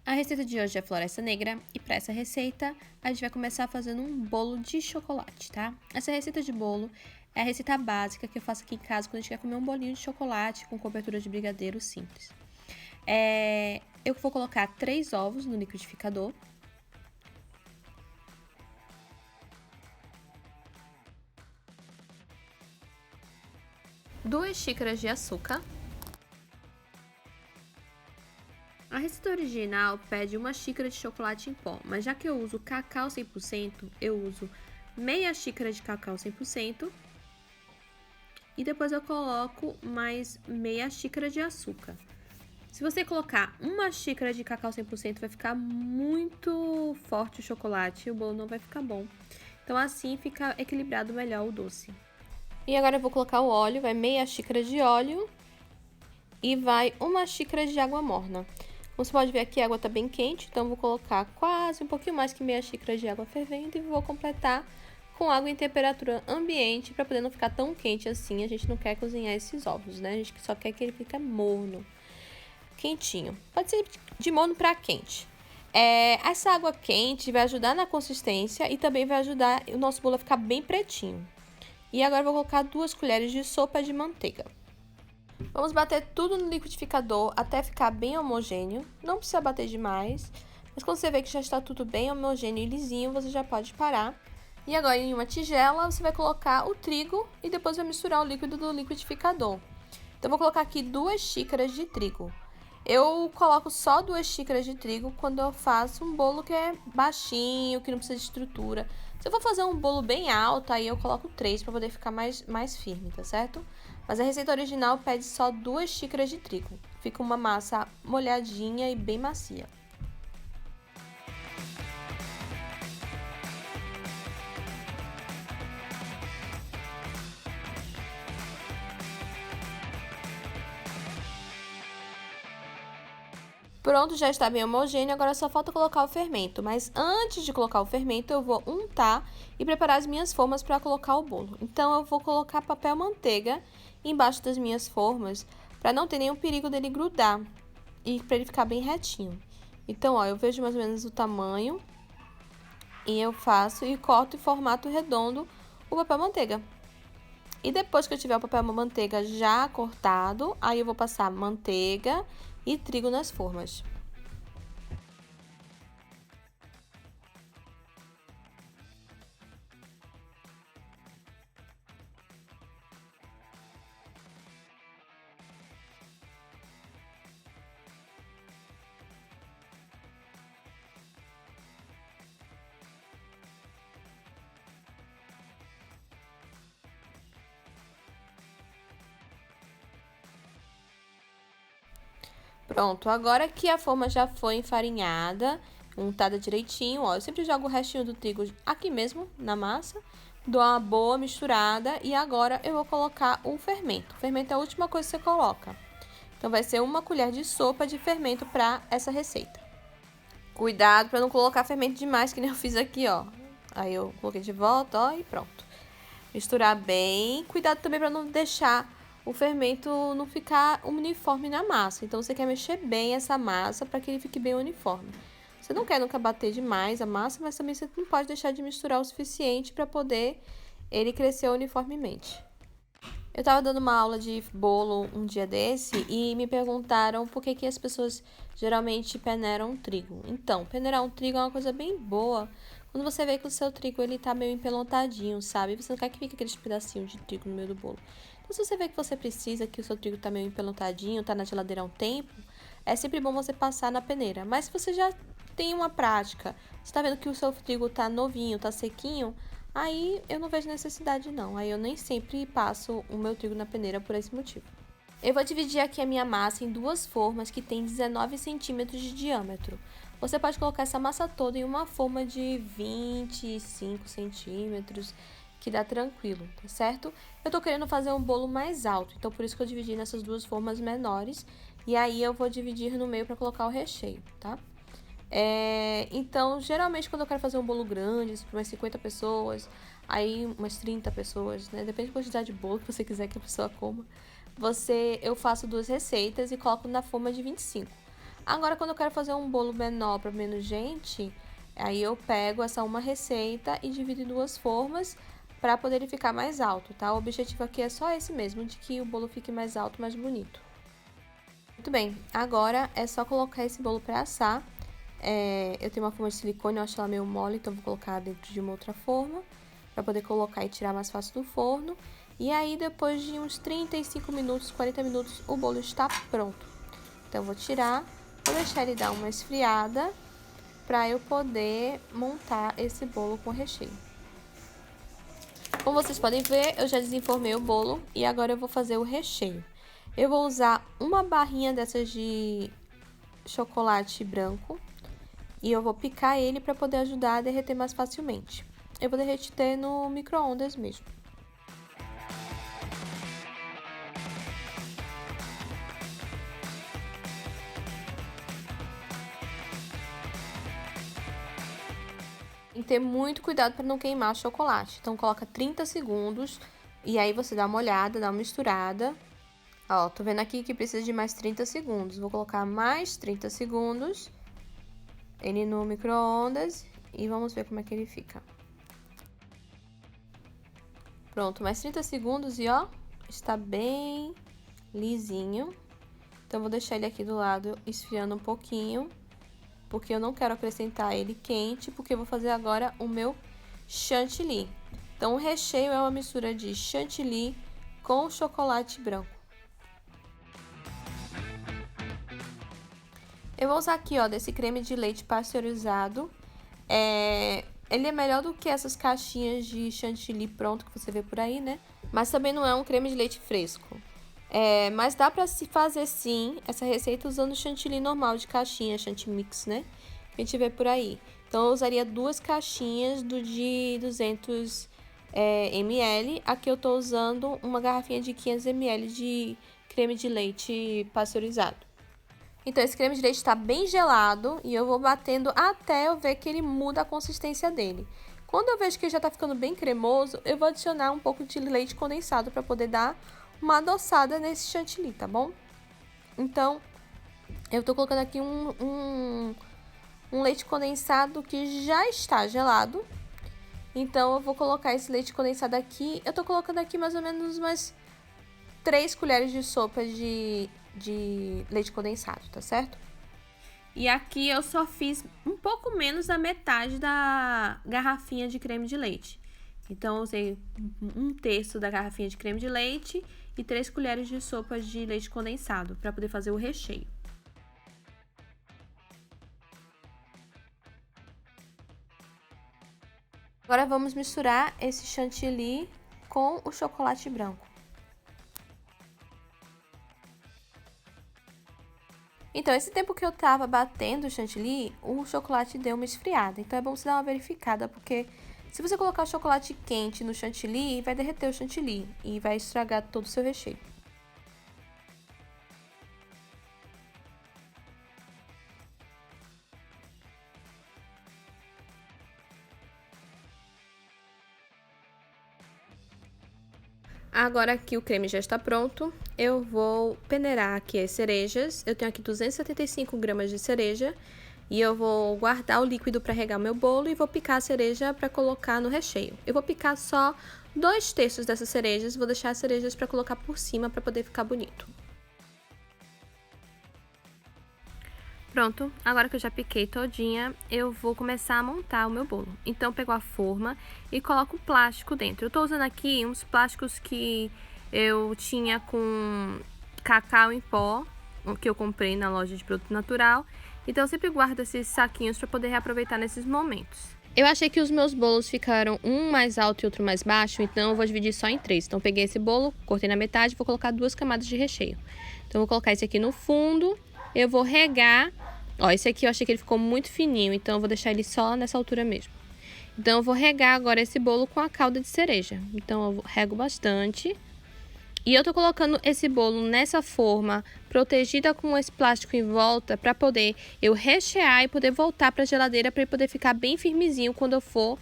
A receita de hoje é Floresta Negra e para essa receita a gente vai começar fazendo um bolo de chocolate, tá? Essa receita de bolo é a receita básica que eu faço aqui em casa quando a gente quer comer um bolinho de chocolate com cobertura de brigadeiro simples. Eu vou colocar 3 ovos no liquidificador. Duas xícaras de açúcar. A receita original pede 1 xícara de chocolate em pó, mas já que eu uso cacau 100%, eu uso meia xícara de cacau 100% e depois eu coloco mais meia xícara de açúcar. Se você colocar 1 xícara de cacau 100%, vai ficar muito forte o chocolate e o bolo não vai ficar bom. Então assim fica equilibrado melhor o doce. E agora eu vou colocar o óleo, vai meia xícara de óleo e vai 1 xícara de água morna. Como você pode ver aqui, a água está bem quente, então vou colocar quase um pouquinho mais que meia xícara de água fervendo e vou completar com água em temperatura ambiente para poder não ficar tão quente assim. A gente não quer cozinhar esses ovos, né? A gente só quer que ele fique morno, quentinho. Pode ser de morno para quente. Essa água quente vai ajudar na consistência e também vai ajudar o nosso bolo a ficar bem pretinho. E agora eu vou colocar 2 colheres de sopa de manteiga. Vamos bater tudo no liquidificador até ficar bem homogêneo. Não precisa bater demais, mas quando você vê que já está tudo bem homogêneo e lisinho, você já pode parar. E agora em uma tigela você vai colocar o trigo e depois vai misturar o líquido do liquidificador. Então eu vou colocar aqui 2 xícaras de trigo. Eu coloco só 2 xícaras de trigo quando eu faço um bolo que é baixinho, que não precisa de estrutura. Se eu for fazer um bolo bem alto, aí eu coloco 3 para poder ficar mais firme, tá certo? Mas a receita original pede só 2 xícaras de trigo. Fica uma massa molhadinha e bem macia. Pronto, já está bem homogêneo, agora só falta colocar o fermento. Mas antes de colocar o fermento, eu vou untar e preparar as minhas formas para colocar o bolo. Então, eu vou colocar papel manteiga embaixo das minhas formas, para não ter nenhum perigo dele grudar e para ele ficar bem retinho. Então, ó, eu vejo mais ou menos o tamanho e eu faço e corto em formato redondo o papel manteiga. E depois que eu tiver o papel manteiga já cortado, aí eu vou passar manteiga e trigo nas formas. Pronto, agora que a forma já foi enfarinhada, untada direitinho, ó, eu sempre jogo o restinho do trigo aqui mesmo na massa, dou uma boa misturada e agora eu vou colocar o fermento. O fermento é a última coisa que você coloca. Então, vai ser 1 colher de sopa de fermento para essa receita. Cuidado para não colocar fermento demais, que nem eu fiz aqui, ó. Aí eu coloquei de volta, ó, e pronto. Misturar bem. Cuidado também para não deixar o fermento não ficar uniforme na massa. Então, você quer mexer bem essa massa para que ele fique bem uniforme. Você não quer nunca bater demais a massa, mas também você não pode deixar de misturar o suficiente para poder ele crescer uniformemente. Eu tava dando uma aula de bolo um dia desse e me perguntaram por que as pessoas geralmente peneiram trigo. Então, peneirar um trigo é uma coisa bem boa quando você vê que o seu trigo ele tá meio empelontadinho, sabe? Você não quer que fique aqueles pedacinhos de trigo no meio do bolo. Então, se você vê que você precisa, que o seu trigo tá meio empelontadinho, tá na geladeira há um tempo, é sempre bom você passar na peneira. Mas se você já tem uma prática, você tá vendo que o seu trigo tá novinho, tá sequinho, aí eu não vejo necessidade não. Aí eu nem sempre passo o meu trigo na peneira por esse motivo. Eu vou dividir aqui a minha massa em 2 formas que tem 19 centímetros de diâmetro. Você pode colocar essa massa toda em uma forma de 25 centímetros, que dá tranquilo, tá certo? Eu tô querendo fazer um bolo mais alto, então por isso que eu dividi nessas 2 formas menores. E aí eu vou dividir no meio para colocar o recheio, tá? Então, geralmente quando eu quero fazer um bolo grande, para umas 50 pessoas, aí umas 30 pessoas, né? Depende da quantidade de bolo que você quiser que a pessoa coma. Eu faço 2 receitas e coloco na forma de 25. Agora, quando eu quero fazer um bolo menor para menos gente, aí eu pego essa uma receita e divido em duas formas para poder ele ficar mais alto, tá? O objetivo aqui é só esse mesmo, de que o bolo fique mais alto, mais bonito. Muito bem, agora é só colocar esse bolo para assar. Eu tenho uma forma de silicone, eu acho ela meio mole, então vou colocar dentro de uma outra forma para poder colocar e tirar mais fácil do forno. E aí, depois de uns 35 minutos, 40 minutos, o bolo está pronto. Então, eu vou tirar, vou deixar ele dar uma esfriada para eu poder montar esse bolo com recheio. Como vocês podem ver, eu já desenformei o bolo e agora eu vou fazer o recheio. Eu vou usar uma barrinha dessas de chocolate branco e eu vou picar ele para poder ajudar a derreter mais facilmente. Eu vou derreter no micro-ondas mesmo. Tem que ter muito cuidado para não queimar o chocolate. Então, coloca 30 segundos e aí você dá uma olhada, dá uma misturada. Ó, tô vendo aqui que precisa de mais 30 segundos. Vou colocar mais 30 segundos ele no micro-ondas e vamos ver como é que ele fica. Pronto, mais 30 segundos e ó, está bem lisinho. Então, vou deixar ele aqui do lado esfriando um pouquinho, porque eu não quero acrescentar ele quente, porque eu vou fazer agora o meu chantilly. Então, o recheio é uma mistura de chantilly com chocolate branco. Eu vou usar aqui, ó, desse creme de leite pasteurizado. Ele é melhor do que essas caixinhas de chantilly pronto que você vê por aí, né? Mas também não é um creme de leite fresco. Mas dá pra se fazer sim essa receita usando chantilly normal de caixinha, chantimix, né? Que a gente vê por aí. Então, eu usaria 2 caixinhas do de 200 ml. Aqui eu tô usando uma garrafinha de 500 ml de creme de leite pasteurizado. Então, esse creme de leite tá bem gelado e eu vou batendo até eu ver que ele muda a consistência dele. Quando eu vejo que ele já tá ficando bem cremoso, eu vou adicionar um pouco de leite condensado para poder dar uma adoçada nesse chantilly, tá bom? Então, eu tô colocando aqui um leite condensado que já está gelado. Então, eu vou colocar esse leite condensado aqui. Eu tô colocando aqui mais ou menos umas 3 colheres de sopa de leite condensado, tá certo? E aqui eu só fiz um pouco menos da metade da garrafinha de creme de leite. Então, eu usei 1/3 da garrafinha de creme de leite e 3 colheres de sopa de leite condensado para poder fazer o recheio. Agora, vamos misturar esse chantilly com o chocolate branco. Então, esse tempo que eu tava batendo o chantilly, o chocolate deu uma esfriada. Então, é bom você dar uma verificada, porque se você colocar o chocolate quente no chantilly, vai derreter o chantilly e vai estragar todo o seu recheio. Agora aqui o creme já está pronto, eu vou peneirar aqui as cerejas. Eu tenho aqui 275 gramas de cereja e eu vou guardar o líquido para regar o meu bolo e vou picar a cereja para colocar no recheio. Eu vou picar só 2/3 dessas cerejas, vou deixar as cerejas para colocar por cima para poder ficar bonito. Pronto, agora que eu já piquei todinha, eu vou começar a montar o meu bolo. Então, eu pego a forma e coloco o plástico dentro. Eu tô usando aqui uns plásticos que eu tinha com cacau em pó, que eu comprei na loja de produto natural. Então, eu sempre guardo esses saquinhos para poder reaproveitar nesses momentos. Eu achei que os meus bolos ficaram um mais alto e outro mais baixo, então eu vou dividir só em 3. Então, eu peguei esse bolo, cortei na metade e vou colocar 2 camadas de recheio. Então, eu vou colocar esse aqui no fundo. Eu vou regar, ó, esse aqui eu achei que ele ficou muito fininho, então eu vou deixar ele só nessa altura mesmo. Então, eu vou regar agora esse bolo com a calda de cereja. Então, eu rego bastante. E eu tô colocando esse bolo nessa forma, protegida com esse plástico em volta, pra poder eu rechear e poder voltar pra geladeira, pra ele poder ficar bem firmezinho quando eu for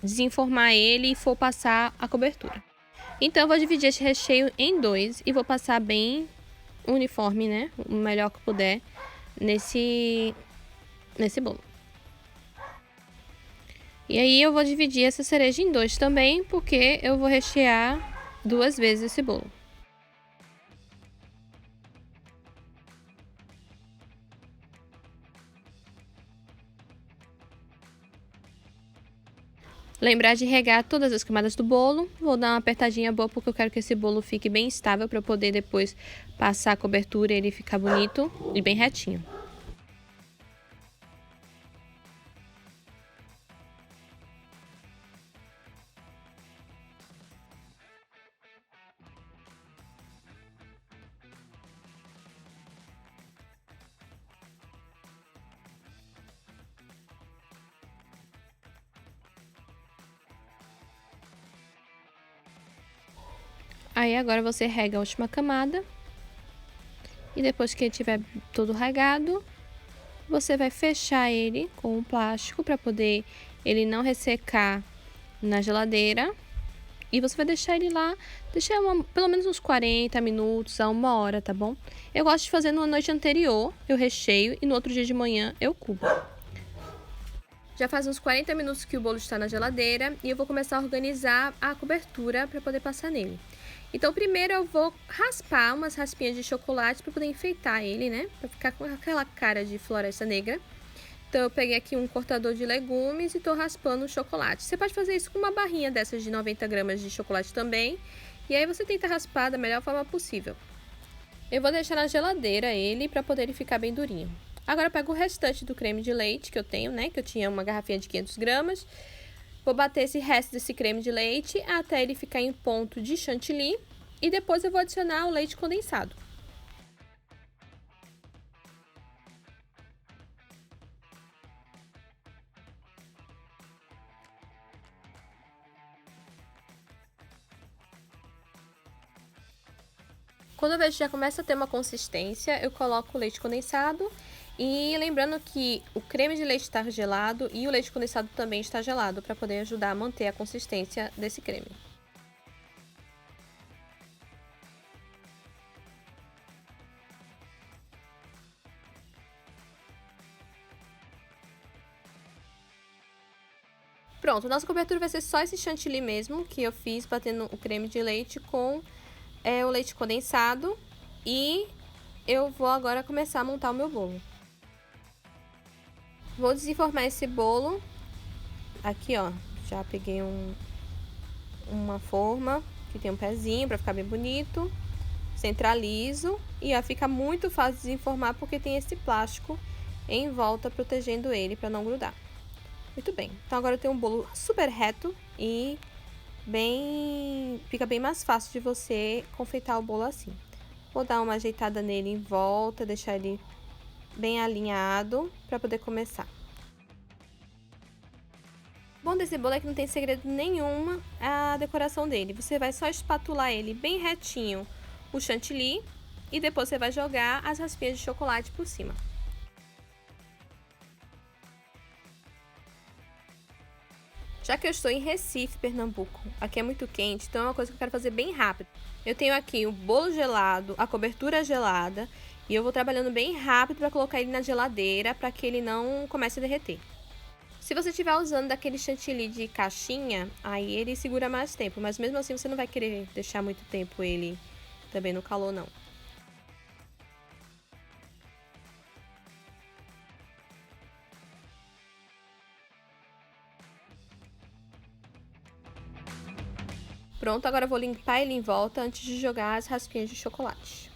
desenformar ele e for passar a cobertura. Então, eu vou dividir esse recheio em 2 e vou passar bem uniforme, né? O melhor que puder, nesse bolo. E aí eu vou dividir essa cereja em dois também, porque eu vou rechear 2 vezes esse bolo. Lembrar de regar todas as camadas do bolo. Vou dar uma apertadinha boa porque eu quero que esse bolo fique bem estável para eu poder depois passar a cobertura e ele ficar bonito e bem retinho. Aí agora você rega a última camada. E depois que ele tiver todo regado, você vai fechar ele com um plástico para poder ele não ressecar na geladeira. E você vai deixar ele lá, pelo menos uns 40 minutos a 1 hora, tá bom? Eu gosto de fazer na noite anterior, eu recheio e no outro dia de manhã eu cubro. Já faz uns 40 minutos que o bolo está na geladeira e eu vou começar a organizar a cobertura para poder passar nele. Então, primeiro eu vou raspar umas raspinhas de chocolate para poder enfeitar ele, né? Para ficar com aquela cara de floresta negra. Então, eu peguei aqui um cortador de legumes e tô raspando o chocolate. Você pode fazer isso com uma barrinha dessas de 90 gramas de chocolate também. E aí você tenta raspar da melhor forma possível. Eu vou deixar na geladeira ele para poder ele ficar bem durinho. Agora eu pego o restante do creme de leite que eu tenho, né? Que eu tinha uma garrafinha de 500 gramas. Vou bater esse resto desse creme de leite até ele ficar em ponto de chantilly. E depois eu vou adicionar o leite condensado. Quando eu vejo que já começa a ter uma consistência, eu coloco o leite condensado. E lembrando que o creme de leite está gelado e o leite condensado também está gelado, para poder ajudar a manter a consistência desse creme. Pronto, nossa cobertura vai ser só esse chantilly mesmo, que eu fiz batendo o creme de leite com o leite condensado. E eu vou agora começar a montar o meu bolo. Vou desenformar esse bolo. Aqui, ó, já peguei uma forma que tem um pezinho para ficar bem bonito. Centralizo e ó, fica muito fácil de desenformar porque tem esse plástico em volta protegendo ele para não grudar. Muito bem, então agora eu tenho um bolo super reto e fica bem mais fácil de você confeitar o bolo assim. Vou dar uma ajeitada nele em volta, deixar ele bem alinhado para poder começar. O bom desse bolo é que não tem segredo nenhuma a decoração dele. Você vai só espatular ele bem retinho, o chantilly, e depois você vai jogar as raspinhas de chocolate por cima. Já que eu estou em Recife, Pernambuco, aqui é muito quente, então é uma coisa que eu quero fazer bem rápido. Eu tenho aqui o bolo gelado, a cobertura gelada, e eu vou trabalhando bem rápido para colocar ele na geladeira para que ele não comece a derreter. Se você estiver usando daquele chantilly de caixinha, aí ele segura mais tempo, mas mesmo assim você não vai querer deixar muito tempo ele também no calor, não. Pronto, agora eu vou limpar ele em volta antes de jogar as raspinhas de chocolate.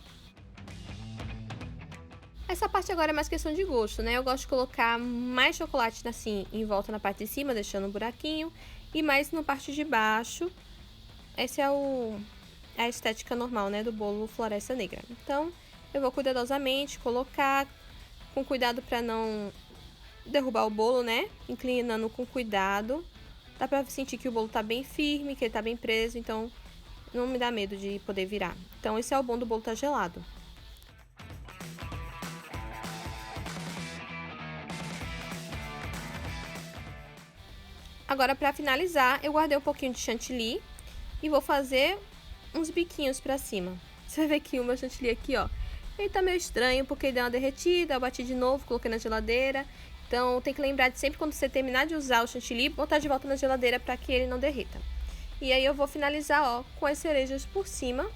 Essa parte agora é mais questão de gosto, né? Eu gosto de colocar mais chocolate assim em volta na parte de cima, deixando um buraquinho, e mais na parte de baixo. Essa é a estética normal, né, do bolo Floresta Negra. Então, eu vou cuidadosamente colocar, com cuidado para não derrubar o bolo, né? Inclinando com cuidado. Dá pra sentir que o bolo tá bem firme, que ele tá bem preso, então não me dá medo de poder virar. Então esse é o bom do bolo tá gelado. Agora, pra finalizar, eu guardei um pouquinho de chantilly e vou fazer uns biquinhos pra cima. Você vai ver que o meu chantilly aqui, ó, E tá meio estranho porque deu uma derretida, eu bati de novo, coloquei na geladeira. Então tem que lembrar de sempre quando você terminar de usar o chantilly, botar de volta na geladeira para que ele não derrita. E aí eu vou finalizar, ó, com as cerejas por cima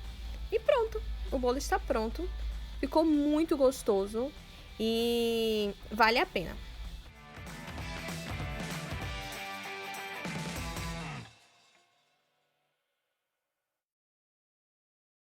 e pronto. O bolo está pronto. Ficou muito gostoso e vale a pena.